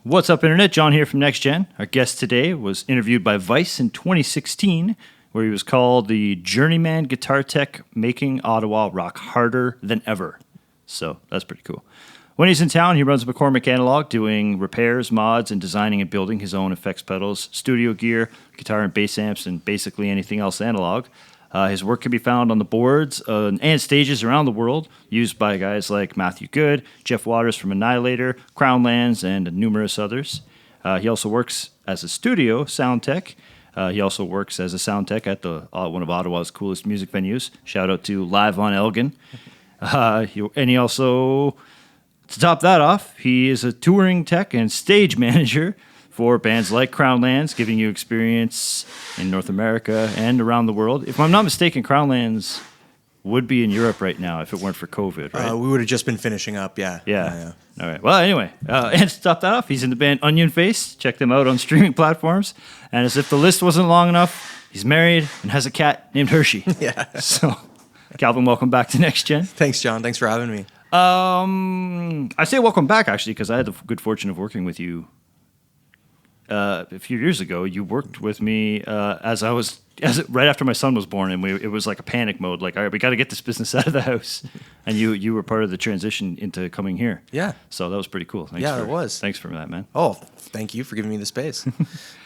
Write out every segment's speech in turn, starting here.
What's up, Internet? John here from Next Gen. Our guest today was interviewed by Vice in 2016, where he was called the journeyman guitar tech making Ottawa rock harder than ever. So that's pretty cool. When he's in town, he runs McCormick Analog, doing repairs, mods, and designing and building his own effects pedals, studio gear, guitar and bass amps, and basically anything else analog. His work can be found on the boards and stages around the world, used by guys like Matthew Good, Jeff Waters from Annihilator, Crown Lands, and numerous others. He also works as a studio sound tech. He also works as a sound tech at one of Ottawa's coolest music venues. Shout out to Live on Elgin. And he also, to top that off, he is a touring tech and stage manager for bands like Crown Lands, giving you experience in North America and around the world. If I'm not mistaken, Crown Lands would be in Europe right now if it weren't for COVID, right? We would have just been finishing up, yeah. Yeah. All right. Well, anyway, and to top that off, he's in the band Onion Face. Check them out on streaming platforms. And as if the list wasn't long enough, he's married and has a cat named Hershey. Yeah. So, Calvin, welcome back to Next Gen. Thanks, John. Thanks for having me. I say welcome back, actually, because I had the good fortune of working with you a few years ago. You worked with me right after my son was born, and it was like a panic mode. Like, all right, we got to get this business out of the house. And you were part of the transition into coming here. Yeah. So that was pretty cool. It was. Thanks for that, man. Oh, thank you for giving me the space.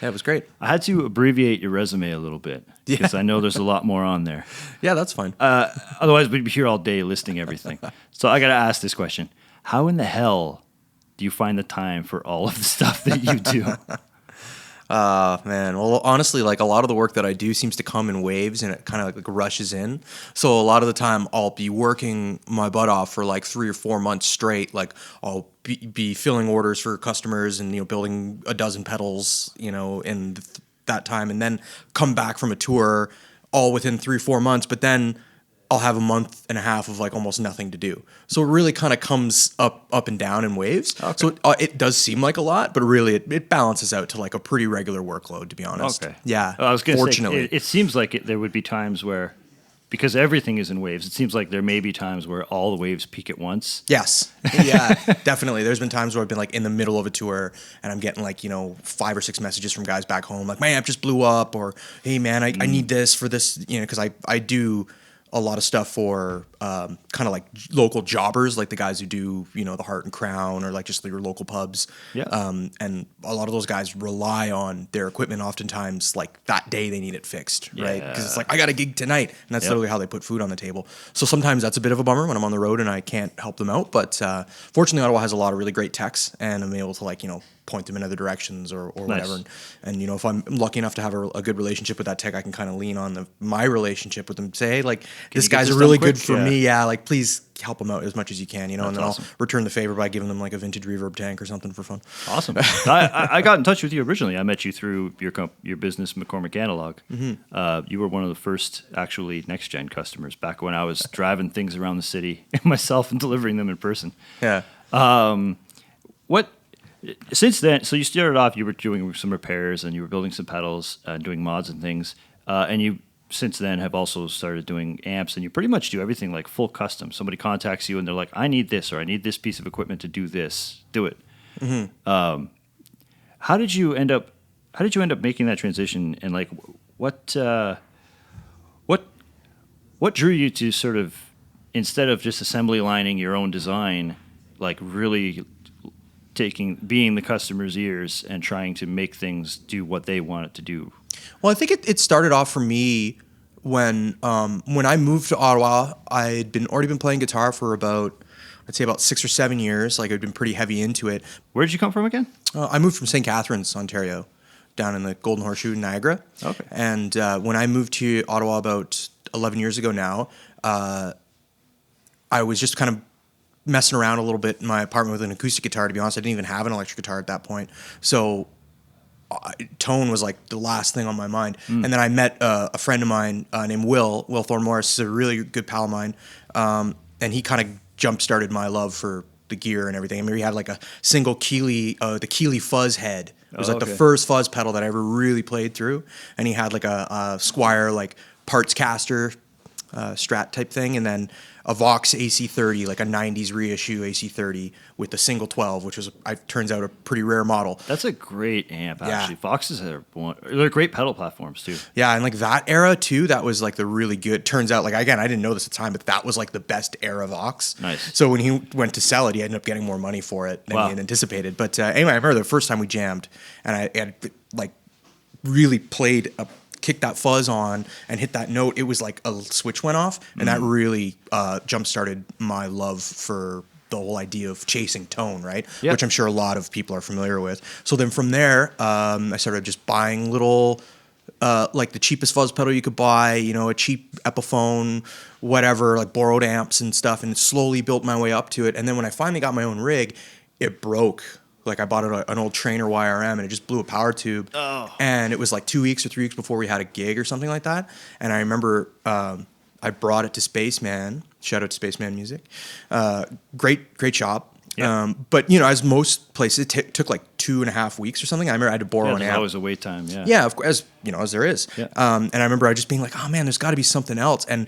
Yeah, it was great. I had to abbreviate your resume a little bit because I know there's a lot more on there. Yeah, that's fine. Otherwise, we'd be here all day listing everything. So I got to ask this question: how in the hell do you find the time for all of the stuff that you do? Man. Well, honestly, like a lot of the work that I do seems to come in waves and it kind of like rushes in. So a lot of the time I'll be working my butt off for like 3 or 4 months straight. Like I'll be filling orders for customers and, building a dozen pedals, in that time, and then come back from a tour all within 3 or 4 months. But then I'll have a month and a half of like almost nothing to do. So it really kind of comes up and down in waves. Okay. So it does seem like a lot, but really it balances out to like a pretty regular workload, to be honest. Okay. Yeah. I was going to fortunately. say, it seems like there would be times where, because everything is in waves, it seems like there may be times where all the waves peak at once. Yes. Yeah, definitely. There's been times where I've been like in the middle of a tour and I'm getting like, 5 or 6 messages from guys back home. Like, my amp just blew up, or, hey man, I need this for this, because I do a lot of stuff for kind of like local jobbers, like the guys who do, the Heart and Crown, or like just your local pubs. Yeah. And a lot of those guys rely on their equipment oftentimes like that day they need it fixed, right? Because it's like, I got a gig tonight, and that's literally how they put food on the table. So sometimes that's a bit of a bummer when I'm on the road and I can't help them out. But fortunately, Ottawa has a lot of really great techs, and I'm able to like, point them in other directions or whatever. And if I'm lucky enough to have a good relationship with that tech, I can kind of lean on my relationship with them. Say, hey, like, this guy's really good for me. Yeah, like, please help them out as much as you can, and then awesome. I'll return the favor by giving them like a vintage reverb tank or something for fun. Awesome. I got in touch with you originally. I met you through your business, McCormick Analog. Mm-hmm. You were one of the first actually Next Gen customers back when I was driving things around the city myself and delivering them in person. Yeah. Since then, so you started off, you were doing some repairs and you were building some pedals, doing mods and things, and you since then have also started doing amps, and you pretty much do everything like full custom. Somebody contacts you and they're like, I need this, or I need this piece of equipment to do this, do it. Mm-hmm. How did you end up making that transition, and like what drew you to sort of, instead of just assembly lining your own design, like really being the customer's ears and trying to make things do what they want it to do? Well, I think it started off for me when I moved to Ottawa. I'd already been playing guitar for about 6 or 7 years. Like, I'd been pretty heavy into it. Where did you come from again? I moved from St. Catharines, Ontario, down in the Golden Horseshoe, Niagara. Okay. And when I moved to Ottawa about 11 years ago now, I was just kind of messing around a little bit in my apartment with an acoustic guitar. To be honest, I didn't even have an electric guitar at that point. So tone was like the last thing on my mind. And then I met a friend of mine named Will Thorne Morris, a really good pal of mine. And he kind of jump-started my love for the gear and everything. I mean, he had like a single Keeley, the Keeley fuzz head. It was the first fuzz pedal that I ever really played through. And he had like a Squire like parts caster Strat type thing, and then a Vox AC30, like a 90s reissue AC30 with the single 12, which was, turns out, a pretty rare model. That's a great amp, Yeah. actually. Voxes they're great pedal platforms, too. Yeah, and like that era too, that was like the really good. Turns out, like, again, I didn't know this at the time, but that was like the best era Vox. Nice. So when he went to sell it, he ended up getting more money for it than Wow. he had anticipated. But anyway, I remember the first time we jammed, and I had like really kicked that fuzz on and hit that note. It was like a switch went off, and that really jump started my love for the whole idea of chasing tone, right? Yep. Which I'm sure a lot of people are familiar with. So then from there, I started just buying little, like the cheapest fuzz pedal you could buy, you know, a cheap Epiphone, whatever, like borrowed amps and stuff, and slowly built my way up to it. And then when I finally got my own rig, it broke. Like I bought an old Trainer YRM, and it just blew a power tube. Oh. And it was like 2 weeks or 3 weeks before we had a gig or something like that. And I remember I brought it to Spaceman. Shout out to Spaceman Music. Great shop. Yeah. But, you know, as most places, it took like 2.5 weeks or something. I remember I had to borrow an There's amp. always a wait time, yeah. Yeah, of course, as there is. Yeah. And I remember I just being like, oh man, there's got to be something else. And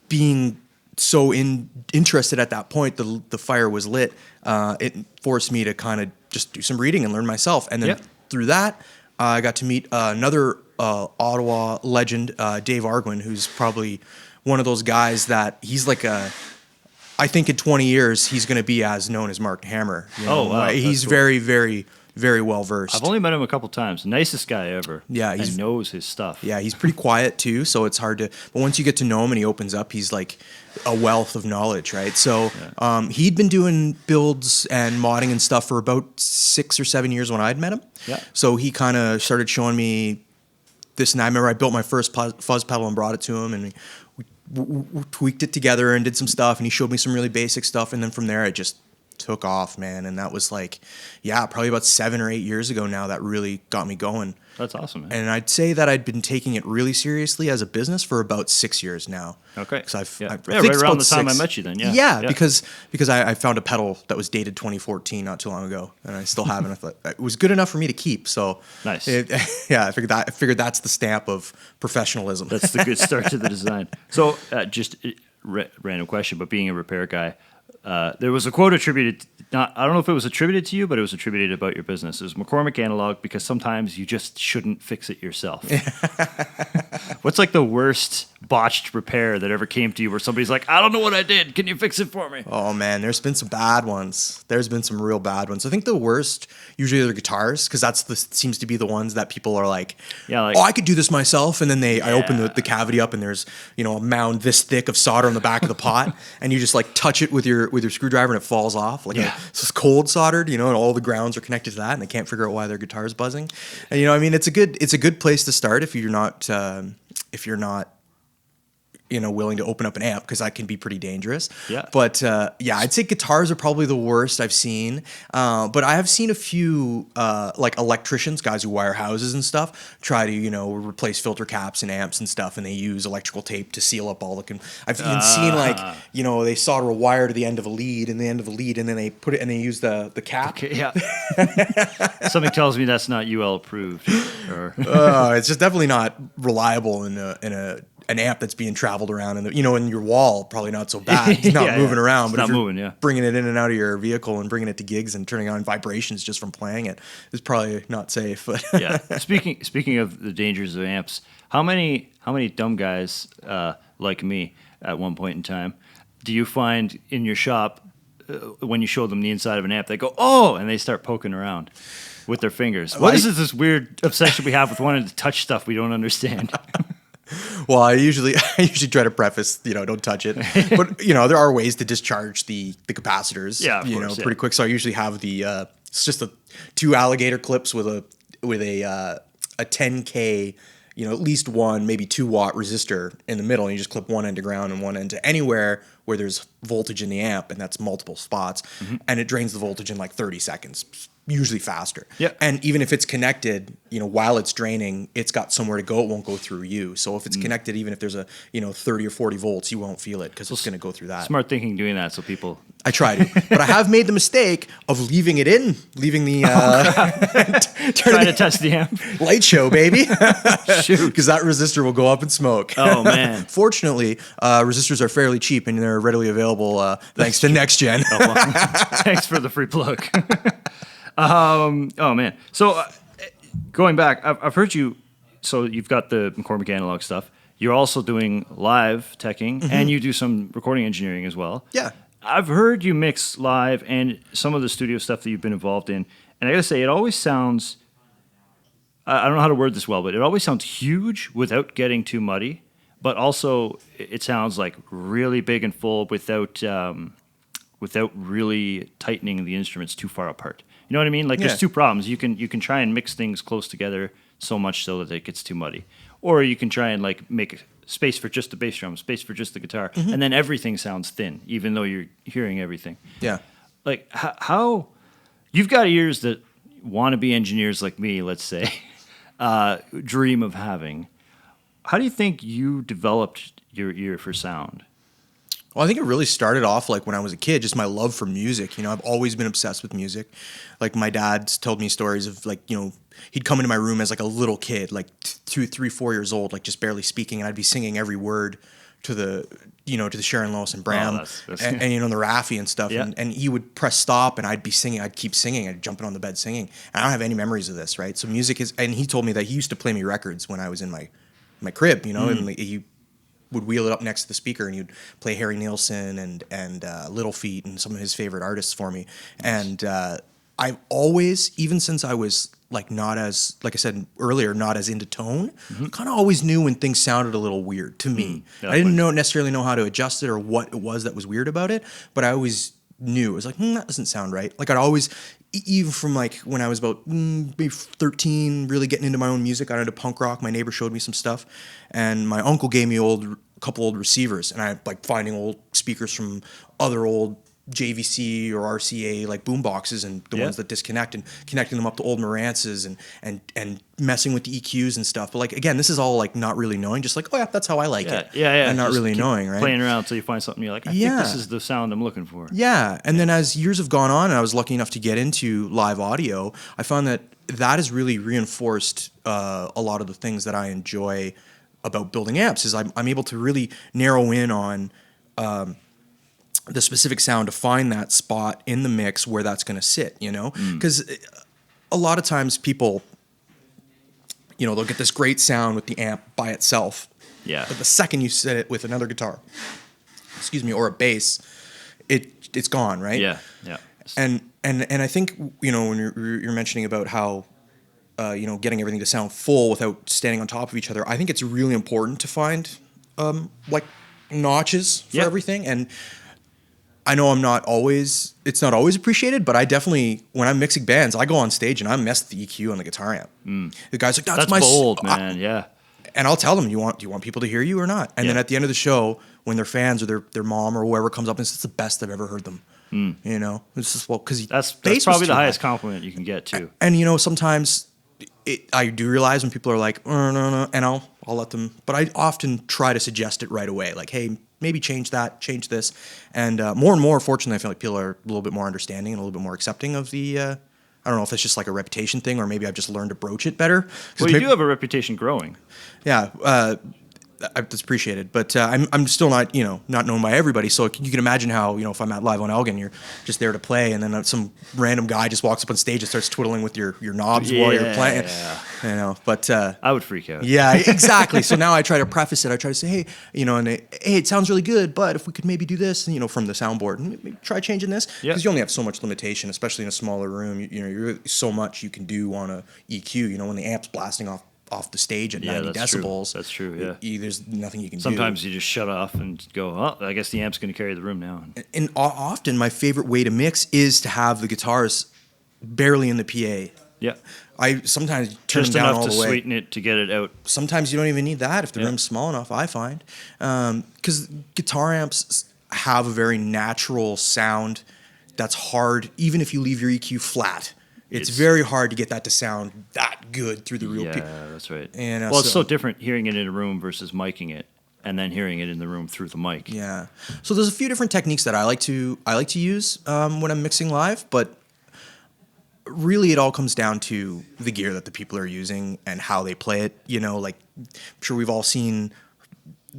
being so interested at that point, the fire was lit. It forced me to kind of just do some reading and learn myself. And then through that, I got to meet another Ottawa legend, Dave Arguin, who's probably one of those guys that he's like I think in 20 years, he's going to be as known as Mark Hammer. You know? Oh, wow. He's That's cool. very, very, very well versed. I've only met him a couple times. Nicest guy ever. Yeah, he knows his stuff. Yeah, he's pretty quiet too, so it's hard to. But once you get to know him and he opens up, he's like a wealth of knowledge, right? So he'd been doing builds and modding and stuff for about 6 or 7 years when I'd met him. Yeah. So he kind of started showing me this, and I remember I built my first fuzz pedal and brought it to him, and we tweaked it together and did some stuff, and he showed me some really basic stuff, and then from there I just took off, man. And that was like, probably about 7 or 8 years ago now that really got me going. That's awesome, man. And I'd say that I'd been taking it really seriously as a business for about 6 years now. Okay. Because I think right it's around about the time 6. I met you then, Yeah, because I found a pedal that was dated 2014 not too long ago, and I still have it. I thought it was good enough for me to keep. So Nice. I figured that's the stamp of professionalism. That's the good start to the design. So, just random question, but being a repair guy, there was a quote attributed. I don't know if it was attributed to you, but it was attributed about your business. It was McCormick analog because sometimes you just shouldn't fix it yourself. What's like the worst botched repair that ever came to you where somebody's like, I don't know what I did. Can you fix it for me? Oh man, there's been some bad ones. There's been some real bad ones. I think the worst usually are the guitars, because seems to be the ones that people are like, oh, I could do this myself. And then I open the cavity up, and there's a mound this thick of solder on the back of the pot, and you just like touch it with your screwdriver and it falls off. Like it's cold soldered, and all the grounds are connected to that, and they can't figure out why their guitar's buzzing. And I mean, it's a good place to start if you're not willing to open up an amp, because that can be pretty dangerous. Yeah. But I'd say guitars are probably the worst I've seen. But I have seen a few like electricians, guys who wire houses and stuff, try to replace filter caps and amps and stuff, and they use electrical tape to seal up all the. I've even seen like they solder a wire to the end of a lead and then they put it and they use the cap. Okay, yeah. Something tells me that's not UL approved. Or It's just definitely not reliable in an amp that's being traveled around, and in your wall, probably not so bad. It's not moving around, but if you're bringing it in and out of your vehicle and bringing it to gigs and turning on vibrations just from playing it, is probably not safe. But yeah. Speaking of the dangers of amps, how many dumb guys like me at one point in time do you find in your shop when you show them the inside of an amp, they go, oh, and they start poking around with their fingers? What is this weird obsession we have with wanting to touch stuff we don't understand? Well, I usually try to preface, don't touch it. But, there are ways to discharge the capacitors, pretty quick. So I usually have it's just 2 alligator clips with a 10K, at least 1, maybe 2 watt resistor in the middle. And you just clip one end to ground and one end to anywhere where there's voltage in the amp, and that's multiple spots. Mm-hmm. And it drains the voltage in like 30 seconds. usually faster. Yeah. And even if it's connected, while it's draining, it's got somewhere to go. It won't go through you. So if it's connected, even if there's a 30 or 40 volts, you won't feel it because it's going to go through that. Smart thinking doing that so people... I try to, but I have made the mistake of leaving the Trying to test the amp. light show, baby. Shoot. Because that resistor will go up in smoke. Oh, man. Fortunately, resistors are fairly cheap and they're readily available thanks to Next Gen. Oh, well, thanks for the free plug. Oh, man. So going back, I've heard you, so you've got the McCormick analog stuff. You're also doing live teching and you do some recording engineering as well. Yeah. I've heard you mix live and some of the studio stuff that you've been involved in. And I got to say, it always sounds, I don't know how to word this well, but it always sounds huge without getting too muddy. But also, it sounds like really big and full without really tightening the instruments too far apart. You know what I mean? Like there's two problems. You can try and mix things close together so much so that it gets too muddy. Or you can try and like make space for just the bass drum, space for just the guitar, and then everything sounds thin, even though you're hearing everything. Yeah. Like how you've got ears that wannabe engineers like me, let's say, dream of having. How do you think you developed your ear for sound? Well, I think it really started off like when I was a kid, just my love for music. I've always been obsessed with music. Like my dad's told me stories of like, he'd come into my room as like a little kid, like 2, 3, 4 years old, like just barely speaking. And I'd be singing every word to the Sharon Lois and Bram that's and the Raffi and stuff. Yeah. And he would press stop and I'd be singing. I'd keep singing. I'd jump on the bed singing. And I don't have any memories of this, right? So music is, and he told me that he used to play me records when I was in my crib, and like, he would wheel it up next to the speaker and he'd play Harry Nilsson and Little Feat and some of his favorite artists for me. And I've always, even since I was like not as, like I said earlier, not as into tone, kind of always knew when things sounded a little weird to me. I didn't necessarily know how to adjust it or what it was that was weird about it, but I always knew. It was like, that doesn't sound right. Like I'd always, even from like when I was about maybe 13, really getting into my own music, I got into punk rock. My neighbor showed me some stuff, and my uncle gave me a couple old receivers, and I like finding old speakers from other old JVC or RCA like boom boxes and the ones that disconnect and connecting them up to old Marantzes and messing with the EQs and stuff. But like again, this is all like not really knowing, just like, oh yeah, that's how I like it. Yeah. And not just really knowing, right? Playing around until you find something you're like, I think this is the sound I'm looking for. Yeah. And then as years have gone on and I was lucky enough to get into live audio, I found that has really reinforced a lot of the things that I enjoy about building amps is I'm able to really narrow in on the specific sound to find that spot in the mix where that's going to sit, because a lot of times people, they'll get this great sound with the amp by itself. Yeah. But the second you set it with another guitar, or a bass, it's gone, right? Yeah. And I think, when you're mentioning about how, getting everything to sound full without standing on top of each other, I think it's really important to find, like notches for everything. And I know it's not always appreciated, but I definitely, when I'm mixing bands, I go on stage and I mess with the EQ on the guitar amp. The guy's like, that's my bold, man. Yeah. And I'll tell them, do you want people to hear you or not? And then at the end of the show, when their fans or their mom or whoever comes up and says, it's the best I've ever heard them. It's just, because that's probably the highest compliment you can get too. And sometimes I do realize when people are like, oh, no, and I'll let them, but I often try to suggest it right away. Like, hey, maybe change that, change this. And more and more, fortunately, I feel like people are a little bit more understanding and a little bit more accepting of the, I don't know if that's just like a reputation thing or maybe I've just learned to broach it better. Well, you do have a reputation growing. Yeah. That's appreciated, but I'm still not not known by everybody. So you can imagine how if I'm at Live on Elgin, you're just there to play, and then some random guy just walks up on stage and starts twiddling with your knobs while you're playing. But I would freak out. Yeah, exactly. So now I try to preface it. I try to say, hey, hey, it sounds really good, but if we could maybe do this, from the soundboard, and maybe try changing this, because you only have so much limitation, especially in a smaller room. You're so much you can do on a EQ. When the amp's blasting off the stage at 90 decibels. That's true, yeah. There's nothing you can do. Sometimes you just shut off and go, oh, I guess the amp's going to carry the room now. And often my favorite way to mix is to have the guitars barely in the PA. Yeah. I sometimes turn just them down enough all to the way. sweeten it to get it out. Sometimes you don't even need that if the room's small enough, I find. Because guitar amps have a very natural sound that's hard, even if you leave your EQ flat. It's very hard to get that to sound that good through the real people. Yeah, that's right. And well, it's so different hearing it in a room versus micing it, and then hearing it in the room through the mic. Yeah. So there's a few different techniques that I like to use when I'm mixing live, but really it all comes down to the gear that the people are using and how they play it. You know, like I'm sure we've all seen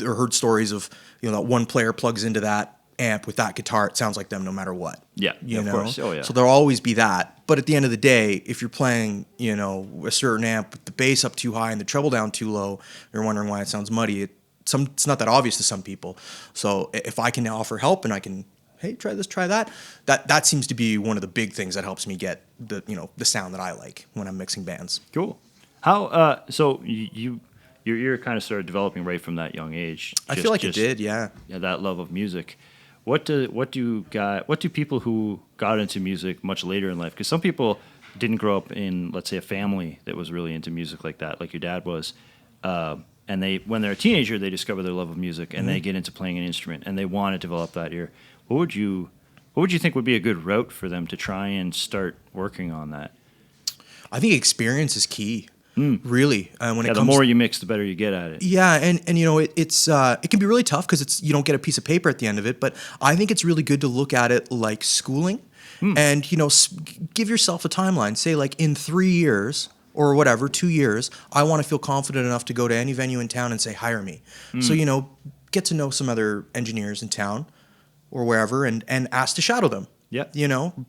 or heard stories of, you know, that one player plugs into that amp with that guitar, it sounds like them no matter what. Yeah, you know? Of course. Oh, yeah. So there'll always be that. But at the end of the day, if you're playing, you know, a certain amp with the bass up too high and the treble down too low, you're wondering why it sounds muddy. It's not that obvious to some people. So if I can offer help and I can, hey, try this, try that, that seems to be one of the big things that helps me get the, you know, the sound that I like when I'm mixing bands. Cool. How so your ear kind of started developing right from that young age. I feel like it did, yeah. Yeah, that love of music. What do people who got into music much later in life? Because some people didn't grow up in, let's say, a family that was really into music like that, like your dad was, and when they're a teenager, they discover their love of music and they get into playing an instrument and they want to develop that ear. What would you think would be a good route for them to try and start working on that? I think experience is key. Really, when it comes, the more you mix, the better you get at it. Yeah, and you know it can be really tough because you don't get a piece of paper at the end of it. But I think it's really good to look at it like schooling, and you know, give yourself a timeline. Say like in 3 years or whatever, 2 years, I want to feel confident enough to go to any venue in town and say hire me. So you know, get to know some other engineers in town or wherever, and ask to shadow them. Yeah, you know.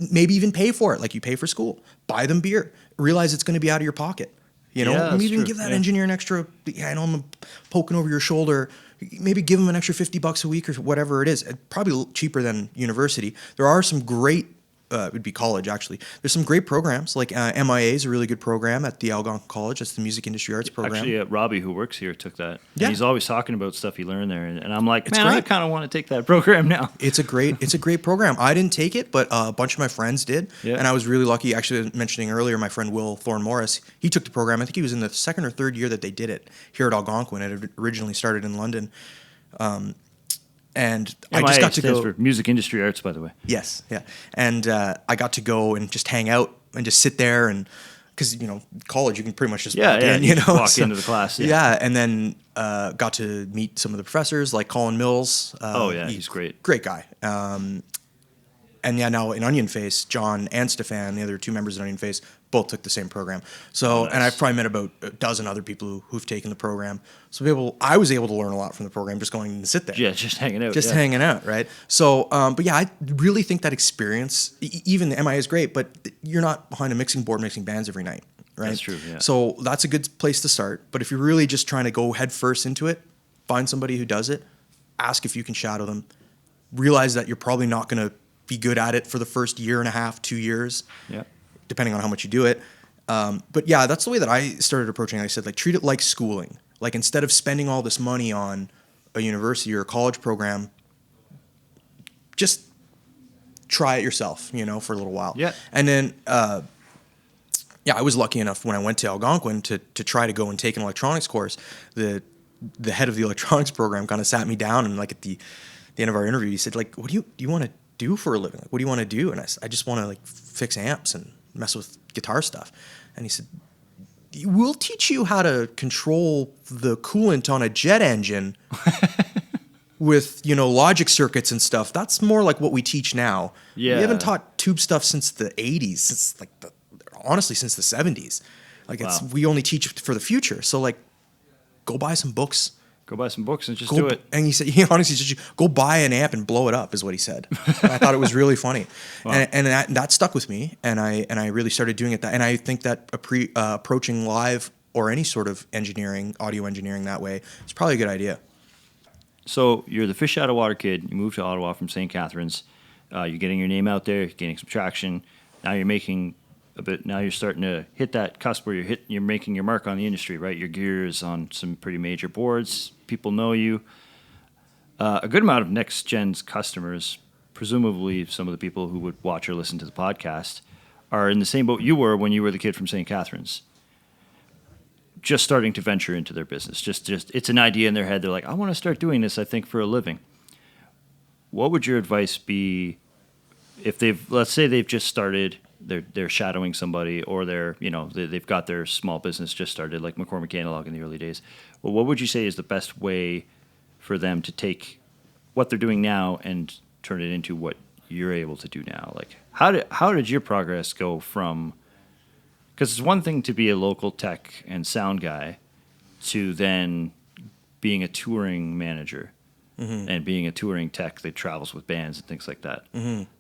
Maybe even pay for it, like you pay for school. Buy them beer. Realize it's going to be out of your pocket. You know, maybe even give that engineer an extra. I know I'm poking over your shoulder. Maybe give them an extra $50 a week or whatever it is. Probably cheaper than university. There are some great. It would be college actually. There's some great programs like MIA is a really good program at the Algonquin College. That's the Music Industry Arts program. Actually, Robbie, who works here, took that. Yeah. And he's always talking about stuff he learned there, and I'm like, man, I kind of want to take that program now. It's a great program. I didn't take it, but a bunch of my friends did, and I was really lucky. Actually, mentioning earlier, my friend Will Thorne Morris, he took the program. I think he was in the second or third year that they did it here at Algonquin. It had originally started in London. And I just got to go for Music Industry Arts, by the way. Yes, yeah. And I got to go and just hang out and just sit there, and because you know college you can pretty much just walk in, you know, walk into the class. Yeah, and then got to meet some of the professors like Colin Mills. He's great, great guy. And yeah, now in Onion Face, John and Stefan, the other two members of Onion Face, both took the same program. So, nice. And I've probably met about a dozen other people who've taken the program. So I was able to learn a lot from the program just going and sit there. Yeah, just hanging out. Hanging out, right? So, but yeah, I really think that experience, even the MIA is great, but you're not behind a mixing board mixing bands every night, right? That's true, yeah. So that's a good place to start. But if you're really just trying to go head first into it, find somebody who does it, ask if you can shadow them, realize that you're probably not going to be good at it for the first year and a half, 2 years, depending on how much you do it. But yeah, that's the way that I started approaching it. I said, like, treat it like schooling. Like, instead of spending all this money on a university or a college program, just try it yourself, you know, for a little while. Yeah. And then, I was lucky enough when I went to Algonquin to try to go and take an electronics course. The head of the electronics program kind of sat me down, and like at the end of our interview, he said, like, what do you want to do for a living? Like, what do you want to do? And I just want to like fix amps and mess with guitar stuff. And he said, we'll teach you how to control the coolant on a jet engine with, you know, logic circuits and stuff. That's more like what we teach now. Yeah. We haven't taught tube stuff since the 80s, since the 70s. Like, we only teach for the future. So like, go buy some books. Go buy some books and just do it. And he honestly said, go buy an amp and blow it up, is what he said. And I thought it was really funny. Wow. And that stuck with me. And I really started doing it. And I think that approaching live or any sort of engineering, audio engineering that way, is probably a good idea. So you're the fish out of water kid. You moved to Ottawa from St. Catharines. You're getting your name out there, gaining some traction. Now you're making a bit. Now you're starting to hit that cusp where you're making your mark on the industry, right? Your gear is on some pretty major boards. People know you. A good amount of Next Gen's customers, presumably some of the people who would watch or listen to the podcast, are in the same boat you were when you were the kid from St. Catharines. Just starting to venture into their business. Just it's an idea in their head. They're like, I want to start doing this, I think, for a living. What would your advice be if let's say they've just started they're shadowing somebody, or they've got their small business just started, like McCormick Analog in the early days. Well, what would you say is the best way for them to take what they're doing now and turn it into what you're able to do now? Like, how did your progress go from? Because it's one thing to be a local tech and sound guy, to then being a touring manager and being a touring tech that travels with bands and things like that.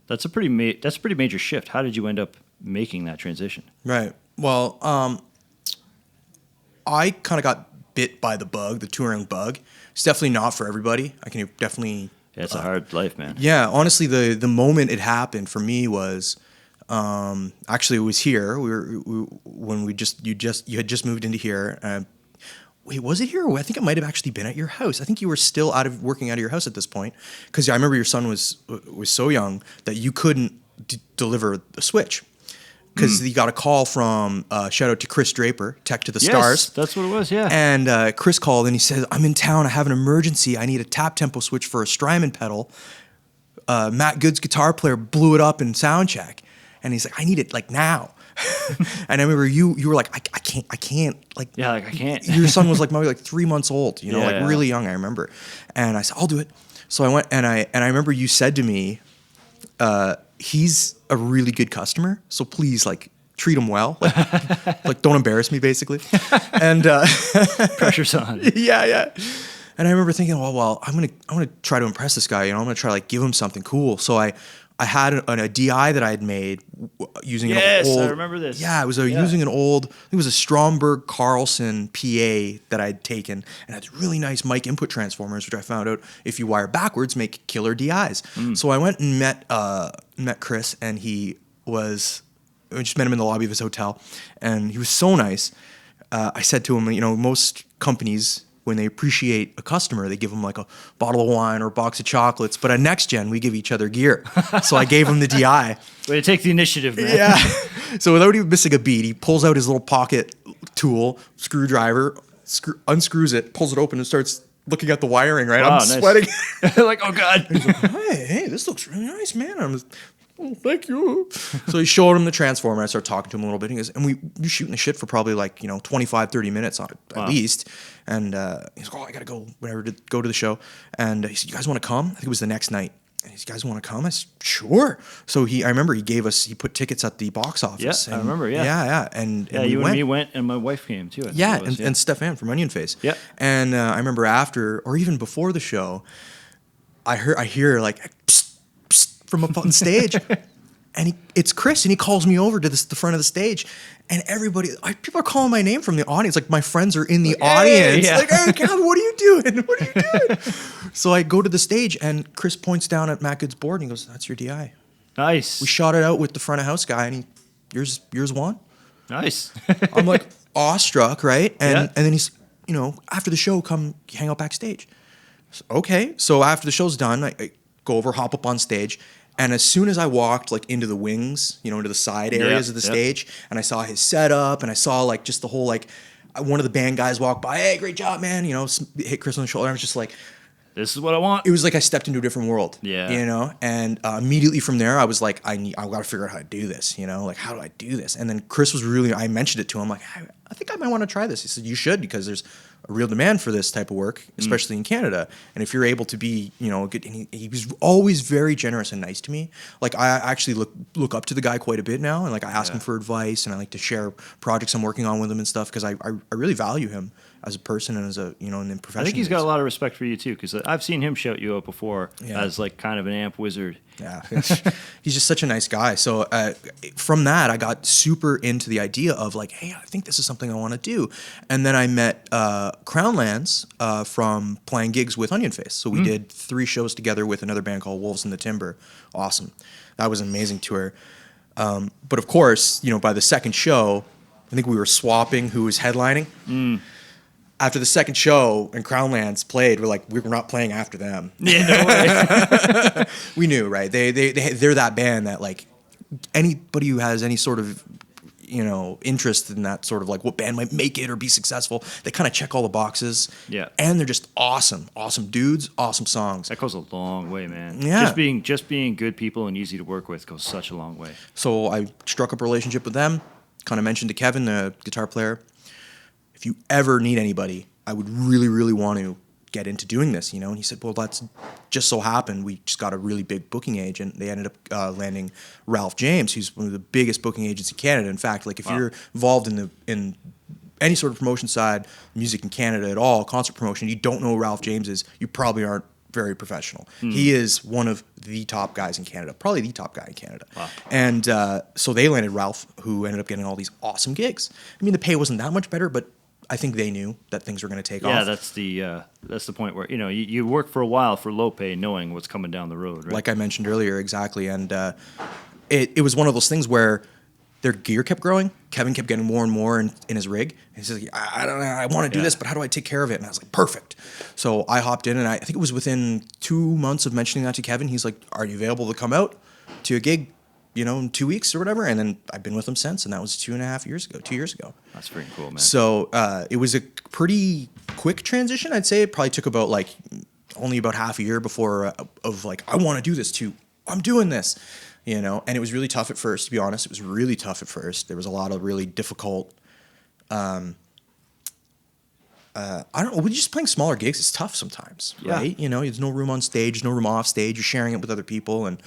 That's a pretty major shift. How did you end up making that transition? Right. Well, I kind of got bit by the bug, the touring bug. It's definitely not for everybody. I can definitely. Yeah, it's a hard life, man. Yeah, honestly, the moment it happened for me was, actually it was here. When you had just moved into here. Wait, was it here? I think it might have actually been at your house. I think you were still working out of your house at this point, because I remember your son was so young that you couldn't deliver the switch, because he got a call from shout out to Chris Draper, Tech to the Stars. That's what it was. Yeah. And Chris called and he said, "I'm in town. I have an emergency. I need a tap tempo switch for a Strymon pedal. Matt Good's guitar player blew it up in sound check, and he's like, I need it like now." And I remember you were like, I can't. Like, yeah, like I can't. Your son was like maybe like 3 months old, Yeah. really young, I remember. And I said, I'll do it. So I went and I remember you said to me, he's a really good customer, so please like treat him well. Like don't embarrass me, basically. And Pressure's on. Yeah. And I remember thinking, well, I'm gonna try to impress this guy. I'm gonna try to like give him something cool. So I had a DI that I had made using an old. I remember this. Yeah, it was using an old. I think it was a Stromberg Carlson PA that I'd taken, and it had really nice mic input transformers, which I found out if you wire backwards make killer DIs. So I went and met Chris, and I just met him in the lobby of his hotel, and he was so nice. I said to him, most companies, when they appreciate a customer, they give them like a bottle of wine or a box of chocolates. But at Next Gen, we give each other gear. So I gave him the DI. Way to take the initiative, man. Yeah. So without even missing a beat, he pulls out his little pocket tool, screwdriver, unscrews it, pulls it open, and starts looking at the wiring, right? Wow, I'm sweating. Like, oh, God. He's like, hey, this looks really nice, man. I'm just, oh, thank you. So he showed him the transformer. I started talking to him a little bit. He goes, and we're shooting the shit for probably like, 25, 30 minutes on it, at least. And he's like, I got to go, whatever, to go to the show. And he said, you guys want to come? I think it was the next night. And he said, you guys want to come? I said, sure. So I remember he put tickets at the box office. Yeah, I remember, yeah. Yeah. And you and me went, and my wife came too. And Stefan from Onion Face. Yeah. And I remember after, or even before the show, I hear like, psst, psst, from up on stage. And it's Chris, and he calls me over to the front of the stage, and people are calling my name from the audience. Like my friends are in the audience. Yeah. Like, hey, Calvin, what are you doing? What are you doing? So I go to the stage, and Chris points down at Matt Good's board, and he goes, "That's your DI." Nice. We shot it out with the front of house guy, and yours won. Nice. I'm like awestruck, right? And then he's, after the show, come hang out backstage. So, okay. So after the show's done, I go over, hop up on stage. And as soon as I walked like into the wings, into the side areas of the stage, and I saw his setup, and I saw like just the whole like one of the band guys walk by, hey, great job, man, hit Chris on the shoulder. I was just like, this is what I want. It was like I stepped into a different world. Yeah. And immediately from there, I was like, I got to figure out how to do this. Like how do I do this? And then Chris was I mentioned it to him, like, I think I might want to try this. He said, you should, because there's a real demand for this type of work, especially in Canada. And if you're able to be, good, and he was always very generous and nice to me. Like I actually look up to the guy quite a bit now, and like I ask him for advice, and I like to share projects I'm working on with him and stuff, because I really value him as a person and as a and in profession. I think he's got a lot of respect for you too, because I've seen him shout you out before as like kind of an amp wizard. Yeah, he's just such a nice guy. So from that, I got super into the idea of like, hey, I think this is something I want to do. And then I met Crownlands from playing gigs with Onion Face. So we did 3 shows together with another band called Wolves in the Timber. Awesome. That was an amazing tour. But of course, by the second show, I think we were swapping who was headlining. After the second show and Crownlands played, we're not playing after them. Yeah, no way. We knew, right? They're that band that like anybody who has any sort of interest in that sort of like what band might make it or be successful. They kind of check all the boxes. Yeah. And they're just awesome dudes, awesome songs. That goes a long way, man. Yeah. Just being good people and easy to work with goes such a long way. So I struck up a relationship with them. Kind of mentioned to Kevin, the guitar player, if you ever need anybody, I would really, really want to get into doing this, And he said, well, that's just so happened. We just got a really big booking agent. They ended up landing Ralph James, who's one of the biggest booking agents in Canada. In fact, like if you're involved in any sort of promotion side, music in Canada at all, concert promotion, you don't know who Ralph James is, you probably aren't very professional. He is one of the top guys in Canada, probably the top guy in Canada. Wow. And so they landed Ralph, who ended up getting all these awesome gigs. I mean, the pay wasn't that much better, but I think they knew that things were going to take off. Yeah, that's the point where you work for a while for low pay, knowing what's coming down the road. Right? Like I mentioned earlier, exactly. And it was one of those things where their gear kept growing. Kevin kept getting more and more in his rig. And he's like, I don't know, I want to do this, but how do I take care of it? And I was like, perfect. So I hopped in, and I think it was within 2 months of mentioning that to Kevin. He's like, are you available to come out to a gig, in 2 weeks or whatever? And then I've been with him since, and that was 2.5 years ago, 2 years ago. That's pretty cool, man. So it was a pretty quick transition, I'd say. It probably took about only about half a year before of like, I want to do this too. I'm doing this. And it was really tough at first, to be honest. It was really tough at first. There was a lot of really difficult, I don't know, we're just playing smaller gigs. It's tough sometimes, right? There's no room on stage, no room off stage. You're sharing it with other people, and,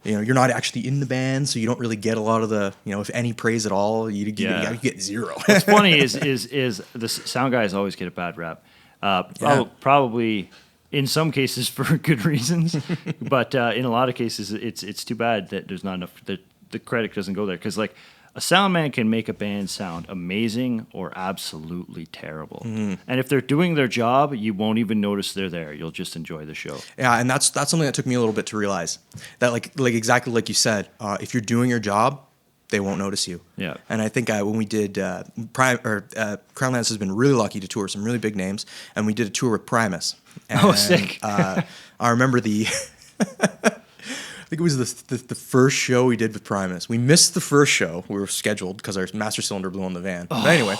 you're not actually in the band, so you don't really get a lot of the, if any praise at all, you get zero. What's funny is the sound guys always get a bad rap. Probably in some cases for good reasons, but in a lot of cases it's too bad that there's not enough, that the credit doesn't go there, because like a sound man can make a band sound amazing or absolutely terrible, and if they're doing their job, you won't even notice they're there. You'll just enjoy the show. Yeah, and that's something that took me a little bit to realize, that like exactly like you said, if you're doing your job, they won't notice you. Yeah. And I think when we did Crownlands has been really lucky to tour some really big names, and we did a tour with Primus. And, sick. I remember I think it was the first show we did with Primus. We missed the first show. We were scheduled because our master cylinder blew in the van. But anyway,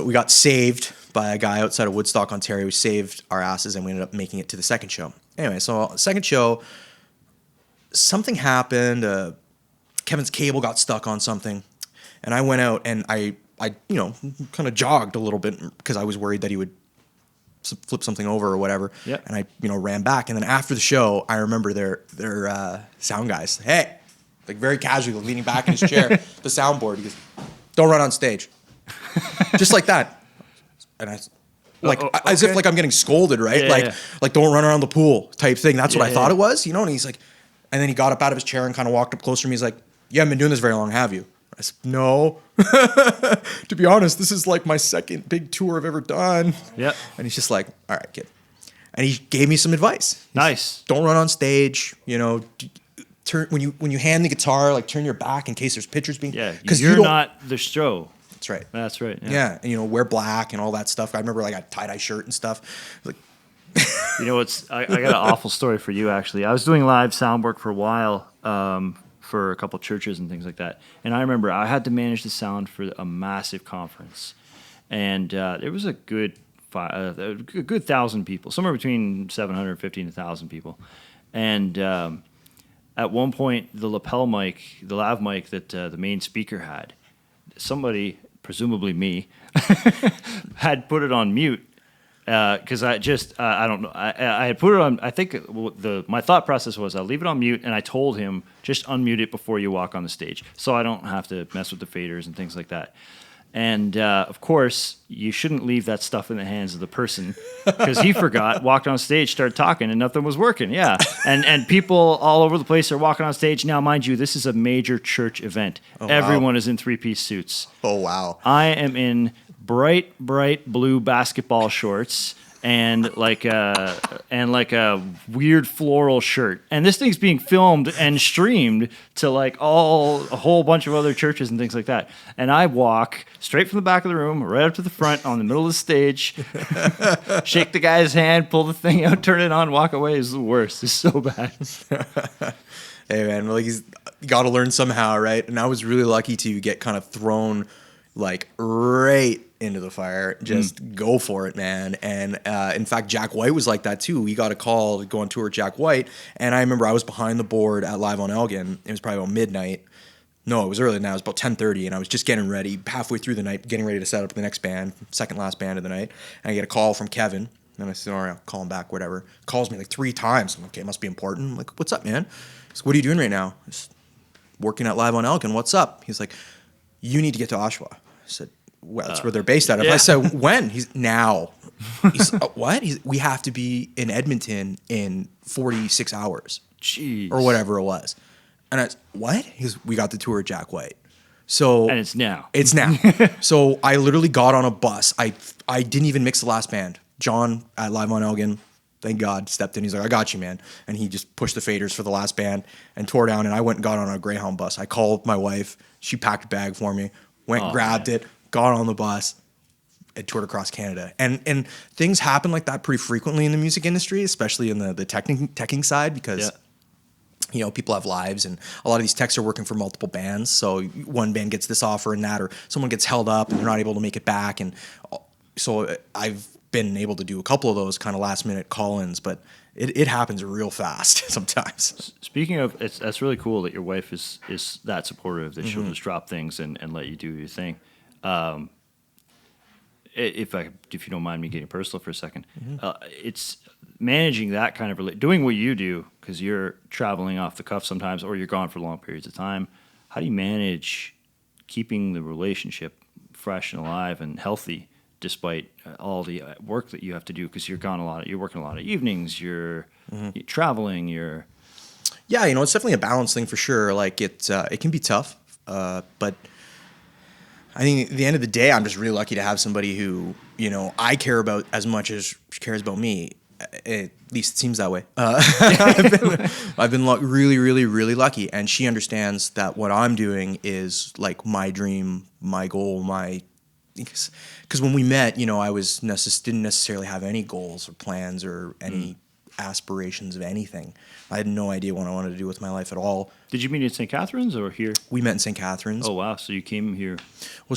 we got saved by a guy outside of Woodstock, Ontario. We saved our asses, and we ended up making it to the second show. Anyway, so second show, something happened. Kevin's cable got stuck on something, and I went out and I kind of jogged a little bit because I was worried that he would flip something over or whatever. Yep. And I ran back, and then after the show, I remember their sound guys, hey, like very casually leaning back in his chair, the soundboard, he goes, don't run on stage, just like that, and I. As if like I'm getting scolded, right? Yeah, like don't run around the pool type thing. That's what I thought it was, And he's like, and then he got up out of his chair and kind of walked up closer to me. He's like, you haven't been doing this very long, have you? I said, no. To be honest, this is like my second big tour I've ever done. Yeah. And he's just like, all right, kid. And he gave me some advice. Nice. Don't run on stage. Turn when you hand the guitar, like turn your back in case there's pictures being. Yeah. Because you're not the show. That's right. That's right. Yeah. And wear black and all that stuff. I remember like a tie-dye shirt and stuff. Like. I got an awful story for you, actually. I was doing live sound work for a while. For a couple churches and things like that. And I remember I had to manage the sound for a massive conference. And it was a good 1,000 people, somewhere between 750 and 1,000 people. And at one point, the lapel mic, the lav mic that the main speaker had, somebody, presumably me, had put it on mute. Because I don't know. I had put it on. I think my thought process was I'll leave it on mute, and I told him just unmute it before you walk on the stage, so I don't have to mess with the faders and things like that. And of course, you shouldn't leave that stuff in the hands of the person, because he forgot, walked on stage, started talking, and nothing was working. Yeah, and people all over the place are walking on stage now. Mind you, this is a major church event. Oh, everyone is in 3-piece suits. Oh wow! I am in bright blue basketball shorts and like a weird floral shirt, and this thing's being filmed and streamed to like a whole bunch of other churches and things like that. And I walk straight from the back of the room right up to the front on the middle of the stage, shake the guy's hand, pull the thing out, turn it on, walk away. Is the worst. It's so bad. Hey man, like you got to learn somehow, right? And I was really lucky to get kind of thrown like right into the fire. Just go for it, man. And in fact, Jack White was like that too. We got a call to go on tour with Jack White, and I remember I was behind the board at Live on Elgin. It was probably about midnight. No, it was earlier than that. It was about 10:30, and I was just getting ready, halfway through the night, getting ready to set up the next band, second last band of the night. And I get a call from Kevin, and I said, all right, I'll call him back, whatever. Calls me like 3 times. I'm like, okay, it must be important. I'm like, what's up, man? He's like, what are you doing right now? Just working at Live on Elgin. What's up? He's like, you need to get to Oshawa. I said, well, that's where they're based out of. Yeah. I said, when? He's now. He's what? We have to be in Edmonton in 46 hours. Jeez. Or whatever it was. And I, what? He's, we got the tour of Jack White. So And it's now. It's now. So I literally got on a bus. I didn't even mix the last band. John at Live on Elgin, thank God, stepped in. He's like, I got you, man. And he just pushed the faders for the last band and tore down. And I went and got on a Greyhound bus. I called my wife. She packed a bag for me, went, grabbed it, got on the bus, and toured across Canada. And things happen like that pretty frequently in the music industry, especially in the teching side, because you know, people have lives, and a lot of these techs are working for multiple bands. So one band gets this offer and that, or someone gets held up and they're not able to make it back. And so I've been able to do a couple of those kind of last minute call-ins, but it happens real fast sometimes. Speaking of, that's really cool that your wife is that supportive, that she'll just drop things and let you do your thing. If you don't mind me getting personal for a second, it's managing that kind of doing what you do, because you're traveling off the cuff sometimes, or you're gone for long periods of time. How do you manage keeping the relationship fresh and alive and healthy despite all the work that you have to do? Because you're gone a lot. You're working a lot of evenings. You're traveling. Yeah, you know, it's definitely a balance thing for sure. Like it can be tough, but I think at the end of the day, I'm just really lucky to have somebody who, you know, I care about as much as she cares about me. At least it seems that way. I've been really, really, really lucky, and she understands that what I'm doing is like my dream, my goal, because when we met, you know, I didn't necessarily have any goals or plans or any aspirations of anything. I had no idea what I wanted to do with my life at all. Did you meet in St. Catharines or here? We met in St. Catharines. Oh, wow. So you came here. Well,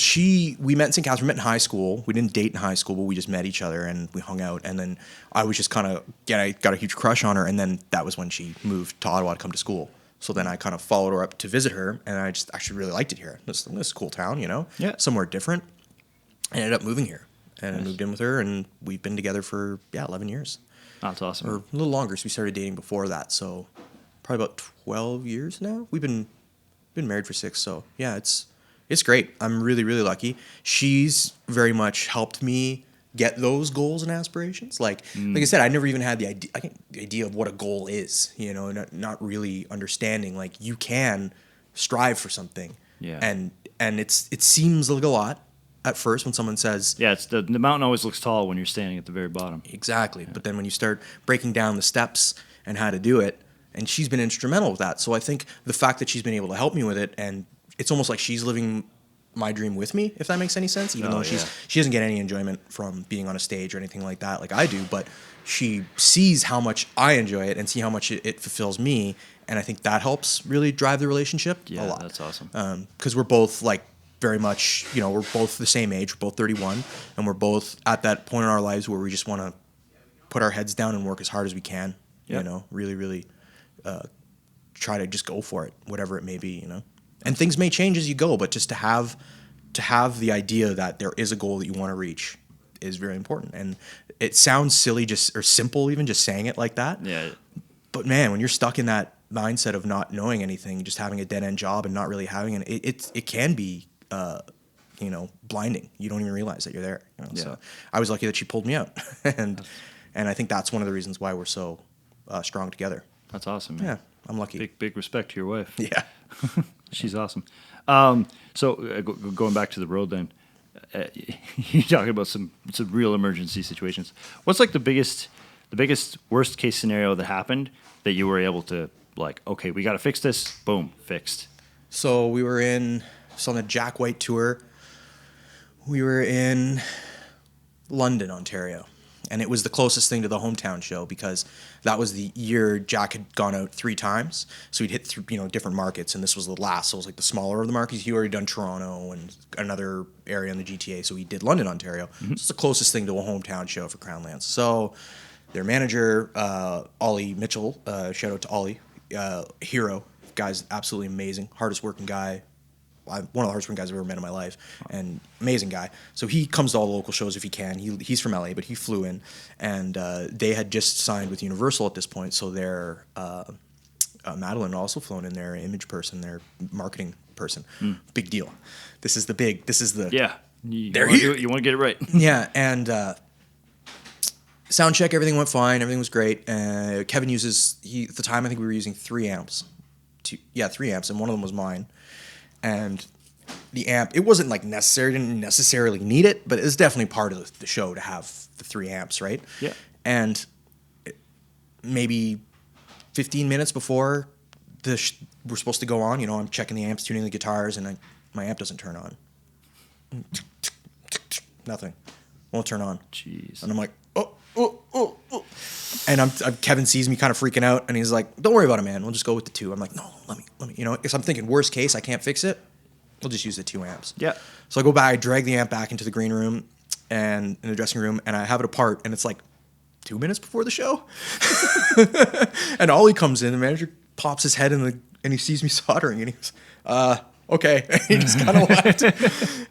we met in St. Catharines, we met in high school. We didn't date in high school, but we just met each other and we hung out. And then I was just I got a huge crush on her. And then that was when she moved to Ottawa to come to school. So then I kind of followed her up to visit her, and I just actually really liked it here. This is a cool town, you know? Yeah. Somewhere different. I ended up moving here. And I moved in with her, and we've been together for, 11 years. That's awesome. Or a little longer, so we started dating before that. So probably about 12 years now. We've been married for 6, so yeah, it's great. I'm really, really lucky. She's very much helped me get those goals and aspirations. Like I said, I never even had the idea of what a goal is, you know, not really understanding. Like, you can strive for something. Yeah. And it seems like a lot at first when someone says, yeah, it's the mountain always looks tall when you're standing at the very bottom. Exactly. Yeah. But then when you start breaking down the steps and how to do it, and she's been instrumental with that. So I think the fact that she's been able to help me with it, and it's almost like she's living my dream with me, if that makes any sense, even though she doesn't get any enjoyment from being on a stage or anything like that like I do, but she sees how much I enjoy it and see how much it fulfills me, and I think that helps really drive the relationship a lot. That's awesome. Because we're both like very much, you know, we're both the same age, we're both 31, and we're both at that point in our lives where we just want to put our heads down and work as hard as we can, you know, really, really try to just go for it, whatever it may be, you know. And things may change as you go, but just to have the idea that there is a goal that you want to reach is very important. And it sounds silly or simple even just saying it like that. Yeah. But man, when you're stuck in that mindset of not knowing anything, just having a dead end job and not really having it can be you know, blinding. You don't even realize that you're there. You know? So I was lucky that she pulled me out, and I think that's one of the reasons why we're so strong together. That's awesome, man. Yeah, I'm lucky. Big respect to your wife. Yeah. She's awesome. So going back to the road then, you're talking about some real emergency situations. What's like the biggest worst case scenario that happened that you were able to, like, okay, we got to fix this, boom, fixed? So we were on the Jack White tour. We were in London, Ontario, and it was the closest thing to the hometown show because that was the year Jack had gone out 3 times, so he'd hit through, different markets, and this was the last. So it was like the smaller of the markets. He'd already done Toronto and another area in the GTA, so he did London, Ontario. So it's the closest thing to a hometown show for Crownlands. So their manager, Ollie Mitchell, shout out to Ollie, hero, guy's absolutely amazing, hardest working guy. One of the hardest working guys I've ever met in my life, and amazing guy. So he comes to all the local shows if he can. He's from LA, but he flew in, and they had just signed with Universal at this point. So their Madeline also flown in, their image person, their marketing person. Big deal. This is the Yeah. You They're wanna here. do it, you want to get it right. Yeah, and sound check, everything went fine. Everything was great. Kevin uses at the time I think we were using 3 amps. 3 amps, and one of them was mine. And the amp, it wasn't like necessary, didn't necessarily need it, but it was definitely part of the show to have the 3 amps, right? Yeah. And maybe 15 minutes before we're supposed to go on, I'm checking the amps, tuning the guitars, and my amp doesn't turn on. Nothing. Won't turn on. Jeez. And I'm like, oh. And Kevin sees me kind of freaking out, and he's like, "Don't worry about it, man. We'll just go with the 2." I'm like, "No, let me." Because I'm thinking, worst case, I can't fix it. We'll just use the 2 amps. Yeah. So I go back, I drag the amp back into the green room and in the dressing room, and I have it apart, and it's like 2 minutes before the show. And Ollie comes in, the manager pops his head and he sees me soldering, and he goes, okay. And he just kind of left.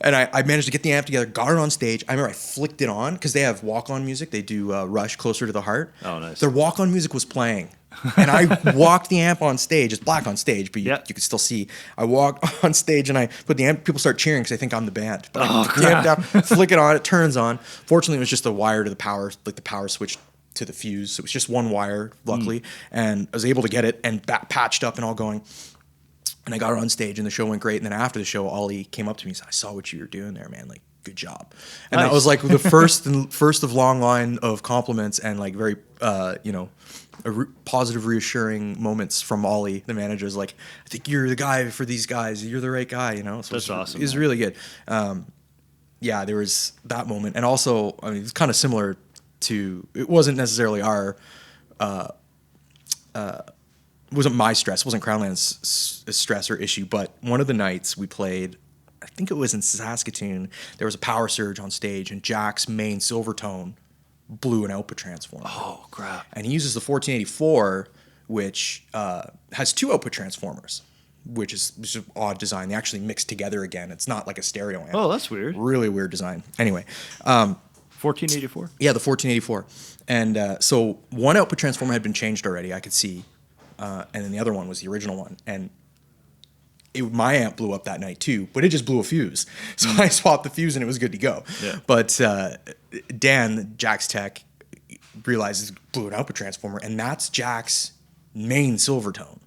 And I managed to get the amp together, got it on stage. I remember I flicked it on because they have walk-on music. They do Rush, Closer to the Heart. Oh, nice. Their walk-on music was playing. And I walked the amp on stage. It's black on stage, but you can still see. I walk on stage and I put the amp. People start cheering because they think I'm the band. But I put the amp down, flick it on. It turns on. Fortunately, it was just a wire to the power, like the power switch to the fuse. So it was just one wire, luckily. And I was able to get it and patched up and all going. And I got her on stage, and the show went great. And then after the show, Ollie came up to me and said, "I saw what you were doing there, man. Like, good job." And that was like the first of long line of compliments and like very, positive, reassuring moments from Ollie, the manager. Is like, "I think you're the guy for these guys. You're the right guy." So that's awesome. It was really good. There was that moment, and also, I mean, it's kind of similar to. It wasn't necessarily our. It wasn't my stress. It wasn't Crownland's stress or issue. But one of the nights we played, I think it was in Saskatoon, there was a power surge on stage, and Jack's main Silvertone blew an output transformer. Oh, crap. And he uses the 1484, which has 2 output transformers, which is an odd design. They actually mix together again. It's not like a stereo amp. Oh, that's weird. Really weird design. Anyway. 1484? Yeah, the 1484. And so one output transformer had been changed already, I could see. And then the other one was the original one. And my amp blew up that night too, but it just blew a fuse. So I swapped the fuse and it was good to go. Yeah. But Dan, Jack's tech, realizes blew an output transformer, and that's Jack's main Silvertone.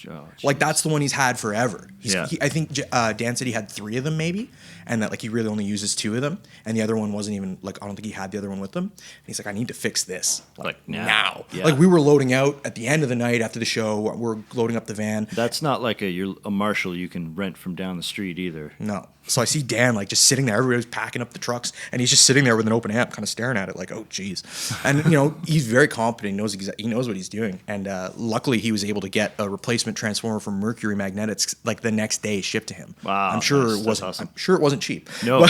Oh, like, that's the one he's had forever. Yeah. I think Dan said he had 3 of them maybe, and that like he really only uses 2 of them, and the other one wasn't even like, I don't think he had the other one with him. And he's like, I need to fix this like now. Yeah. Like, we were loading out at the end of the night after the show. We're loading up the van. That's not like a Marshall you can rent from down the street either. No. So I see Dan like just sitting there. Everybody's packing up the trucks, and he's just sitting there with an open amp, kind of staring at it, like, "Oh, geez." And he's very competent. He knows what he's doing. And luckily, he was able to get a replacement transformer from Mercury Magnetics like the next day, shipped to him. Wow, I'm sure nice. it wasn't. Awesome. I'm sure it wasn't cheap. No.